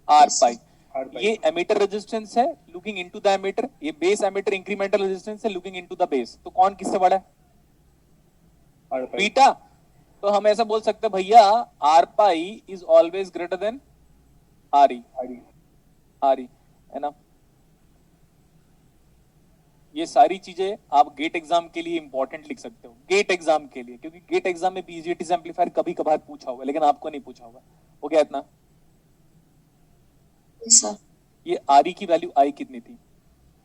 Are पाई। ये ammeter resistance है looking into the ammeter, ये बेस एमीटर इंक्रीमेंटल रेजिस्टेंस है लुकिंग इनटू द बेस। तो कौन किससे बड़ा है? बीटा। तो हम ऐसा बोल सकते हैं भैया r pi is always greater than r e. है ना? ये सारी चीजें आप गेट एग्जाम के लिए इंपॉर्टेंट लिख सकते हो, गेट एग्जाम के लिए, क्योंकि गेट एग्जाम में बीजेटी एम्पलीफायर कभी कभार पूछा होगा लेकिन आपको नहीं पूछा होगा। हो गया इतना? सर ये आर ई की वैल्यू आई कितनी थी?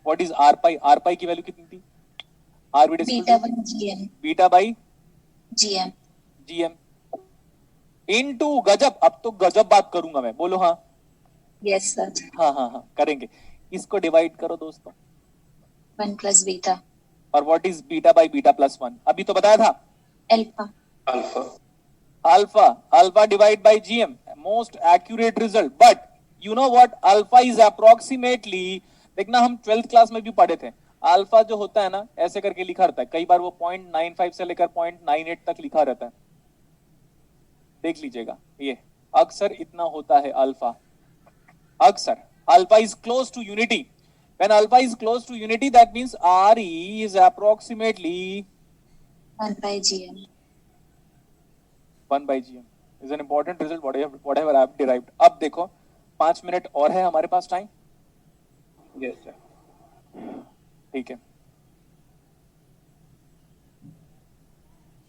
What is R pi? R pi की वैल्यू कितनी थी? R B beta by GM. Beta by GM. GM into गजब। अब तो गजब बात करूंगा मैं, बोलो हाँ। Yes sir. हाँ करेंगे। इसको डिवाइड करो दोस्तों, 1 प्लस बीटा। और what is beta by beta plus 1? अभी तो बताया था alpha. Alpha. Alpha divide by GM, most accurate result. But you know what, alpha is approximately, देखना हम 12th क्लास में भी पढ़े थे, अल्फा जो होता है ना ऐसे करके लिखा रहता है, कई बार वो 0.95 से लेकर 0.98 तक लिखा रहता है, देख लीजिएगा। ये अक्सर इतना होता है अल्फा, अक्सर। Alpha is close to unity. When alpha is close to unity, that means Re is approximately 1 by gm. 1 by gm is an important result whatever I have derived. अब देखो 5 मिनट और है हमारे पास टाइम। Yes sir. ठीक है,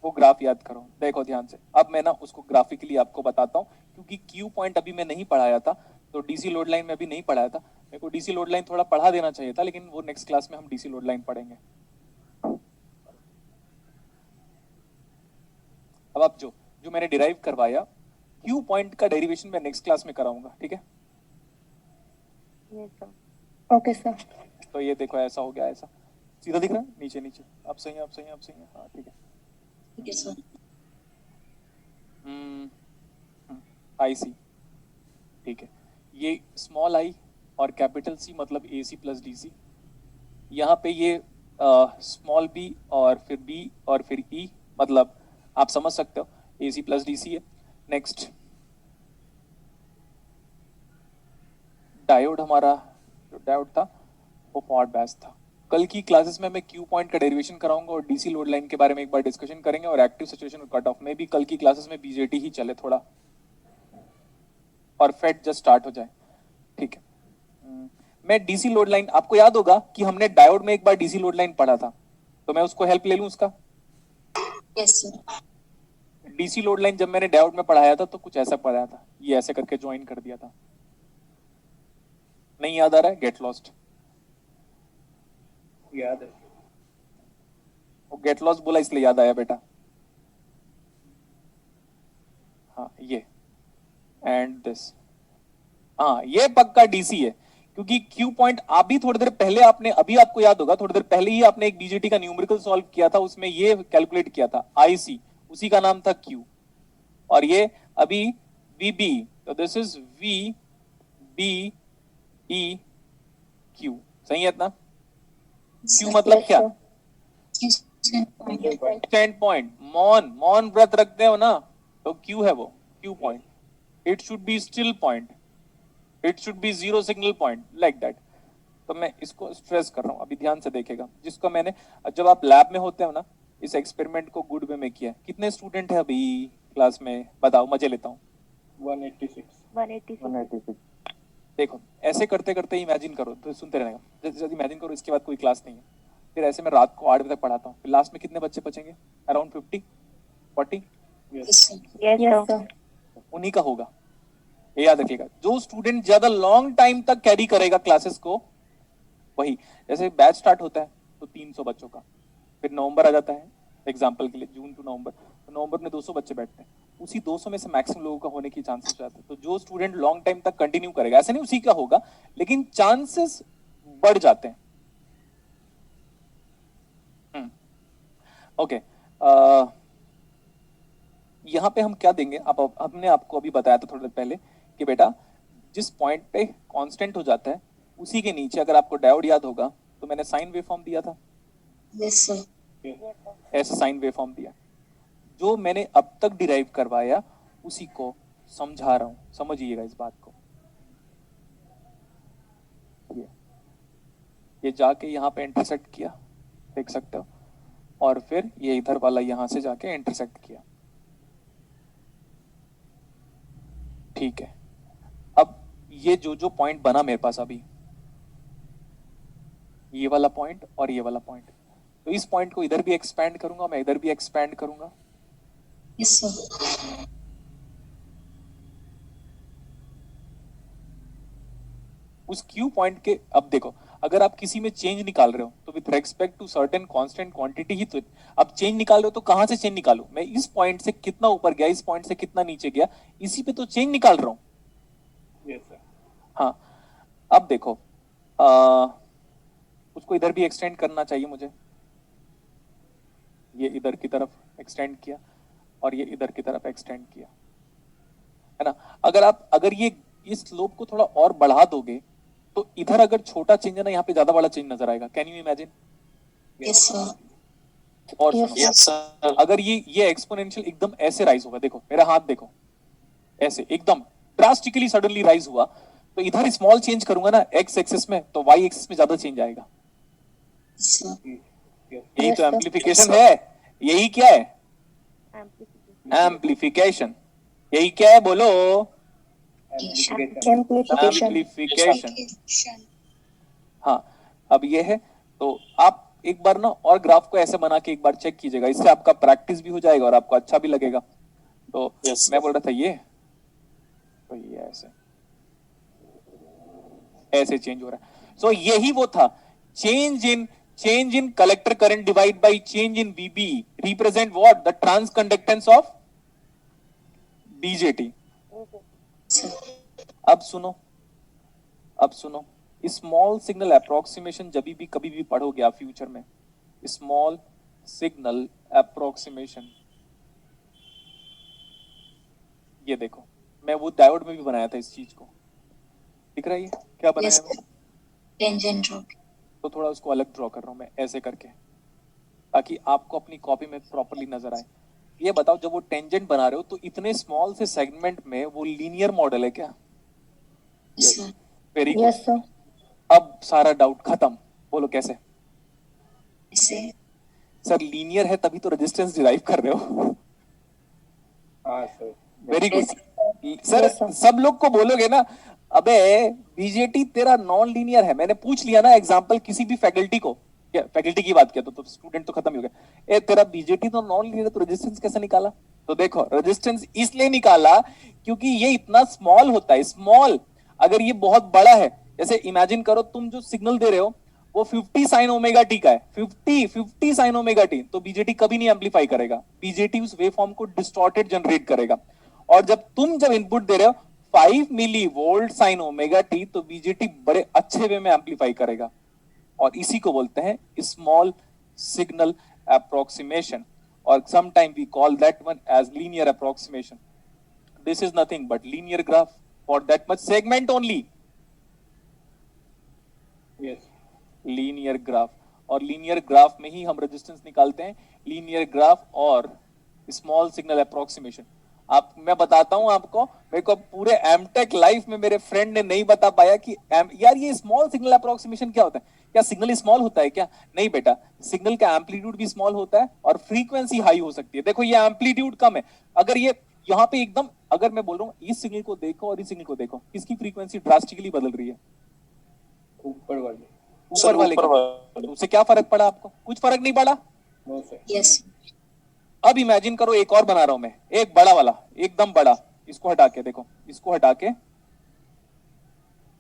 वो graph याद करो, देखो ध्यान से। अब मैं ना उसको ग्राफिकली आपको बताता हूँ, क्योंकि क्यू पॉइंट अभी मैं नहीं पढ़ाया था, तो डीसी लोड लाइन में भी नहीं पढ़ाया था। मेरे को डीसी लोड लाइन थोड़ा पढ़ा देना चाहिए था, लेकिन वो नेक्स्ट क्लास में हम डीसी लोड लाइन पढ़ेंगे। अब आप जो मैंने डिराइव करवाया क्यू पॉइंट का डेरिवेशन मैं नेक्स्ट क्लास में कराऊंगा, ठीक है? Okay sir. तो ये देखो ऐसा हो गया, ऐसा सीधा दिख रहा है, नीचे नीचे। अब सही है, अब सही है, अब सही है। हाँ ठीक है। ठीक है सर। आई सी, ठीक है। ये स्मॉल आई और कैपिटल सी मतलब ए सी प्लस डी सी। यहाँ पे ये स्मॉल बी और फिर बी और फिर ई, मतलब आप समझ सकते हो ए सी प्लस डी सी है। नेक्स्ट डायोड, हमारा जो डायोड था वो फॉरवर्ड बैच था। कल की क्लासेस में मैं क्यू पॉइंट का डेरिवेशन कराऊंगा और डीसी लोड लाइन के बारे में एक बार डिस्कशन करेंगे, और एक्टिव सिचुएशन और कट ऑफ में भी कल की क्लासेस में बीजेटी ही चले थोड़ा, और फेट जस्ट स्टार्ट हो जाए, ठीक है? मैं डीसी लोड लाइन, आपको याद होगा कि हमने डायोड में एक बार डीसी लोड लाइन पढ़ा था, तो मैं उसको हेल्प ले लूं उसका। Yes sir. DC load line जब मैंने डायोड में पढ़ाया था तो कुछ ऐसा पढ़ाया था, ये ऐसे करके ज्वाइन कर दिया था। नहीं याद आ रहा है? गेट लॉस्ट याद है। वो गेट लॉस्ट बोला इसलिए याद आया बेटा। हाँ ये एंड दिस, हाँ ये पक्का डीसी है, क्योंकि क्यू पॉइंट आप भी थोड़ी देर पहले आपने, अभी आपको याद होगा थोड़ी देर पहले ही आपने एक बीजेटी का न्यूमेरिकल सॉल्व किया था, उसमें ये कैलकुलेट किया था आईसी, उसी का नाम था क्यू, और ये अभी वीबी, तो this is V B E Q, सही है इतना? क्यू मतलब क्या? Stand point. मौन व्रत रखते हो ना, तो क्यू है वो, Q point. It should be still point, it should be zero signal point, like that. तो मैं इसको स्ट्रेस कर रहा हूं, अभी ध्यान से देखेगा, जिसको मैंने, जब आप लैब में होते हो ना, इस एक्सपेरिमेंट को गुड वे में किया है। कितने स्टूडेंट है अभी क्लास में, बताओ, मजे लेता हूँ। 186। देखो ऐसे करते करते इमेजिन करो, तो सुनते रहना, जैसे इमेजिन करो इसके बाद कोई क्लास नहीं है, फिर ऐसे मैं रात को 8 बजे तक पढ़ाता हूँ, फिर लास्ट में कितने बच्चे बचेंगे? अराउंड 50-40। उन्हीं का होगा, ये याद रखिएगा। जो स्टूडेंट ज्यादा लॉन्ग टाइम तक कैरी करेगा क्लासेस को, वही। जैसे बैच स्टार्ट होता है तो 300 बच्चों का, फिर नवंबर आ जाता है एग्जाम्पल के लिए, जून टू नवंबर, तो नवंबर में 200 बच्चे बैठते हैं, उसी 200 में से मैक्सिमम लोगों का होने की चांसेस रहते हैं। तो जो स्टूडेंट लॉन्ग टाइम तक कंटिन्यू करेगा, ऐसा नहीं उसी का होगा, लेकिन चांसेस बढ़ जाते हैं। ओके, यहाँ पे हम क्या देंगे, हमने आपको अभी बताया था थोड़ी देर पहले कि बेटा जिस पॉइंट पे कांस्टेंट हो जाता है उसी के नीचे, अगर आपको डायोड याद होगा तो मैंने साइन वेव फॉर्म दिया था। Yes sir. ऐसा साइन वेव फॉर्म दिया, जो मैंने अब तक डिराइव करवाया उसी को समझा रहा हूं, समझिएगा इस बात को। ये जाके यहाँ पे इंटरसेक्ट किया, देख सकते हो, और फिर ये इधर वाला यहाँ से जाके इंटरसेक्ट किया। ठीक है, अब ये जो जो पॉइंट बना मेरे पास अभी, ये वाला पॉइंट और ये वाला पॉइंट, तो इस पॉइंट को इधर भी एक्सपैंड करूंगा, मैं इधर भी एक्सपैंड करूंगा। Yes, sir. उस क्यू पॉइंट के, अब देखो, अगर आप किसी में चेंज निकाल रहे हो तो with respect to certain constant quantity ही, तो अब चेंज निकाल रहे हो तो कहां से चेंज निकालू, मैं इस पॉइंट से कितना ऊपर गया, इस पॉइंट से कितना नीचे गया, इसी पे तो चेंज निकाल रहा हूं। Yes, sir. हाँ, अब देखो, उसको इधर भी एक्सटेंड करना चाहिए मुझे, ये इधर की तरफ एक्सटेंड किया और ये इधर की तरफ एक्सटेंड किया, है ना। अगर ये इस स्लोप को थोड़ा और बढ़ा दोगे तो इधर अगर छोटा चेंज है ना, यहाँ पे ज्यादा बड़ा चेंज नजर आएगा। Can you imagine? Yes, sir. और Yes, सुनो, अगर ये एक्सपोनेंशियल एकदम ऐसे राइज होगा, देखो मेरा हाथ देखो, ऐसे एकदम ड्रास्टिकली सडनली राइज हुआ, तो इधर स्मॉल चेंज करूंगा ना एक्स एक्सिस में, तो वाई एक्सिस में ज्यादा चेंज आएगा। Yes, sir. Yes. यही Yes, तो sir. एम्प्लीफिकेशन है। यही क्या है? एम्प्लीफिकेशन। यही क्या है बोलो? Amplification. एम्प्लीफिकेशन। हाँ, अब ये है, तो आप एक बार ना और ग्राफ को ऐसे बना के एक बार चेक कीजिएगा, इससे आपका प्रैक्टिस भी हो जाएगा और आपको अच्छा भी लगेगा। तो मैं बोल रहा था ये, तो ये ऐसे ऐसे चेंज हो रहा है। सो यही वो था, change in collector current divide by change in VB represent what? The transconductance of BJT। Sir. अब सुनो, स्मॉल सिग्नल अप्रोक्सीमेशन जब भी कभी भी पढ़ोगे आप फ्यूचर में, स्मॉल सिग्नल अप्रोक्सीमेशन, ये देखो मैं वो डायोड में भी बनाया था इस चीज को, दिख रहा है ये क्या बनाया Yes, है वो? sir. Tangent rock. तो थोड़ा उसको अलग ड्रॉ कर रहा हूं मैं ऐसे करके, ताकि आपको अपनी कॉपी में प्रॉपर्ली नजर आए। ये बताओ, जब वो टेंजेंट बना रहे हो तो इतने स्मॉल से सेगमेंट में वो लीनियर मॉडल है क्या? Yes, sir. Very good. Yes, sir. अब सारा डाउट खत्म, बोलो कैसे? Yes, sir. सर लीनियर है तभी तो रेजिस्टेंस डिराइव कर रहे हो। हाँ sir. Very Yes, good sir. सब लोग को बोलोगे ना, अबे बीजेटी तेरा नॉन लीनियर है, मैंने पूछ लिया ना एग्जांपल किसी भी फैकल्टी को, क्या फैकल्टी की बात किया तो स्टूडेंट तो खत्म ही हो गया, ए तेरा बीजेटी तो नॉन लीनियर, तो रेजिस्टेंस कैसे निकाला? तो देखो रेजिस्टेंस इसलिए निकाला क्योंकि ये इतना स्मॉल होता है, स्मॉल। अगर ये बहुत बड़ा है, जैसे इमेजिन करो तुम जो सिग्नल दे रहे हो वो 50 साइन ओमेगा टी का है, 50 साइन ओमेगा टी, तो बीजेटी कभी नहीं एम्पलीफाई करेगा, बीजेटी उस वेवफॉर्म को डिस्टॉर्टेड जनरेट करेगा। और जब इनपुट दे रहे हो 5 millivolt sine omega t, तो बीजेटी बड़े अच्छे वे में एम्पलीफाई करेगा, और इसी को बोलते हैं स्मॉल सिग्नल अप्रोक्सीमेशन, और sometime we call that one as linear approximation. This is nothing but linear graph for that much segment only, Yes. Linear graph. और लीनियर ग्राफ में ही हम रेजिस्टेंस निकालते हैं, लीनियर ग्राफ और स्मॉल सिग्नल अप्रोक्सीमेशन। मैं बताता हूं आपको, मेरे को पूरे एमटेक लाइफ में मेरे फ्रेंड ने नहीं बता पाया कि यार ये स्मॉल सिग्नल अप्रोक्सीमेशन क्या होता है, क्या सिग्नल स्मॉल होता है क्या? नहीं बेटा, सिग्नल का एम्पलीट्यूड भी स्मॉल होता है और फ्रीक्वेंसी हाई हो सकती है। देखो ये एम्पलीट्यूड कम है, अगर ये यहाँ पे एकदम, अगर मैं बोल रहा हूँ इस सिग्नल को देखो और इस सिग्नल को देखो, किसकी फ्रीक्वेंसी ड्रास्टिकली बदल रही है? ऊपर वाले। ऊपर वाले की। तो उससे क्या फर्क पड़ा आपको? कुछ फर्क नहीं पड़ा। No sir. Yes. अब इमेजिन करो, एक और बना रहा हूं मैं, एक बड़ा वाला, एकदम बड़ा, इसको हटा के देखो, इसको हटा के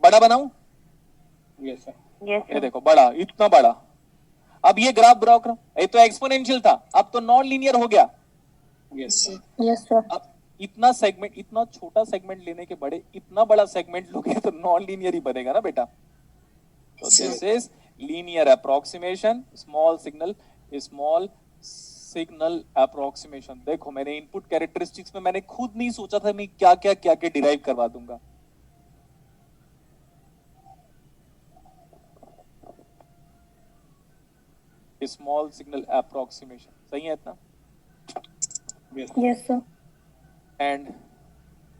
बड़ा बनाऊं? Yes sir. ये देखो बड़ा, इतना बड़ा। अब ये ग्राफ ड्रॉ करो, ये तो एक्सपोनेंशियल था, अब तो नॉन लीनियर हो गया। Yes sir. Yes, sir. अब इतना सेगमेंट, इतना छोटा सेगमेंट लेने के बड़े इतना बड़ा सेगमेंट लोगे तो नॉन लीनियर ही बनेगा ना बेटा। तो this is linear approximation, small signal approximation. देखो मैंने इनपुट कैरेक्टरिस्टिक्स में मैंने खुद नहीं सोचा था मैं क्या क्या डिराइव करवा दूंगा। स्मॉल सिग्नल अप्रोक्सीमेशन, सही है इतना? Yes. Yes, sir. एंड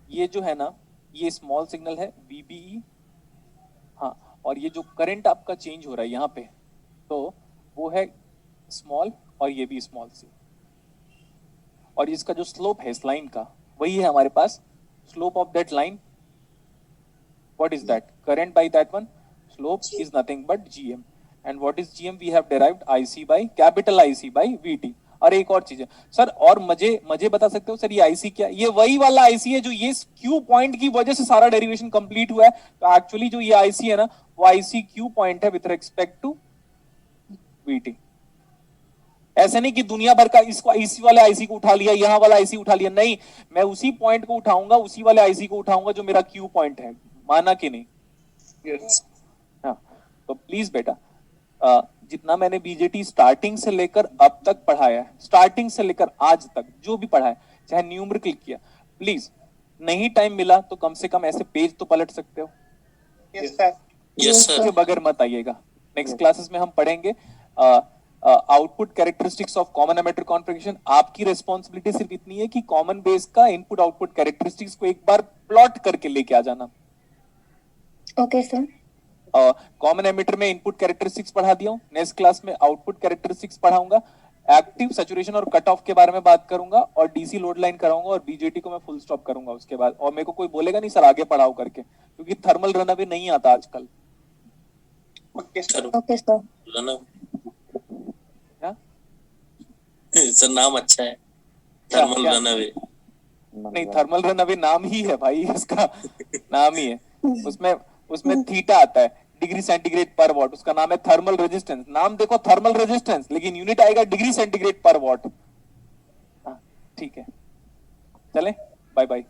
ये जो है ना, ये स्मॉल सिग्नल है VBE। हाँ, और ये जो करंट आपका चेंज हो रहा है यहाँ पे, तो वो है स्मॉल और ये भी स्मॉल सी, और इसका जो स्लोप है इस लाइन का वही है हमारे पास slope of that line. What is that? Current by that one. Slope is nothing but GM. And what is GM? We have derived IC by capital IC by VT. और एक और चीज है सर, और मजे बता सकते हो सर ये IC क्या? ये वही वाला IC है जो ये Q पॉइंट की वजह से सारा डेरिवेशन कंप्लीट हुआ है. तो एक्चुअली जो ये IC है ना, वो IC Q पॉइंट है विथ रिस्पेक्ट टू VT. ऐसे नहीं कि दुनिया भर का इसको इसी वाले आईसी को उठा लिया, यहाँ वाला आईसी उठा लिया, नहीं, मैं उसी पॉइंट को उठाऊंगा, उसी वाले आईसी को उठाऊंगा जो मेरा क्यू पॉइंट है. माना कि नहीं? Yes. हाँ, तो प्लीज बेटा, जितना मैंने बीजेटी स्टार्टिंग से लेकर अब तक पढ़ाया है, स्टार्टिंग से लेकर आज तक जो भी पढ़ा है, चाहे न्यूमर क्लिक किया, प्लीज नहीं टाइम मिला तो कम से कम ऐसे पेज तो पलट सकते हो. Yes, sir. Yes, sir. के बगैर मत आइएगा. नेक्स्ट क्लासेस में हम पढ़ेंगे output characteristics of common emitter configuration. आपकी रिस्पॉन्सिबिलिटी सिर्फ इतनी है कि कॉमन बेस का इनपुट आउटपुट कैरेक्टरिस्टिक्स को एक बार प्लॉट करके लेके आ जाना. Okay sir. कॉमन एमिटर में इनपुट कैरेक्टरिस्टिक्स पढ़ा दिया हूं. नेक्स्ट क्लास में आउटपुट कैरेक्टरिस्टिक्स पढ़ाऊंगा, एक्टिव सैचुरेशन और कट ऑफ के बारे में बात करूंगा, और डीसी लोड लाइन कराऊंगा, और बीजेटी को मैं फुल स्टॉप करूंगा उसके बाद. और मेरे को कोई बोलेगा नहीं सर आगे पढ़ाओ करके, क्योंकि थर्मल रनअवे नहीं आता आजकल. Okay, sir. Okay sir. हाँ? सर नाम अच्छा है, क्या- थर्मल क्या? रनअवे. नहीं, थर्मल रनअवे नाम ही है भाई, इसका नाम ही है. उसमें थीटा आता है, डिग्री सेंटीग्रेड पर वॉट, उसका नाम है थर्मल रेजिस्टेंस. नाम देखो थर्मल रेजिस्टेंस, लेकिन यूनिट आएगा डिग्री सेंटीग्रेड पर वॉट. हाँ, ठीक है, चले, बाय बाय.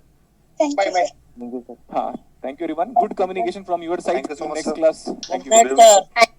Bye bye. हाँ, thank you everyone. Good communication from your side. Thank you so much, next sir. Class. Thank you. Good evening.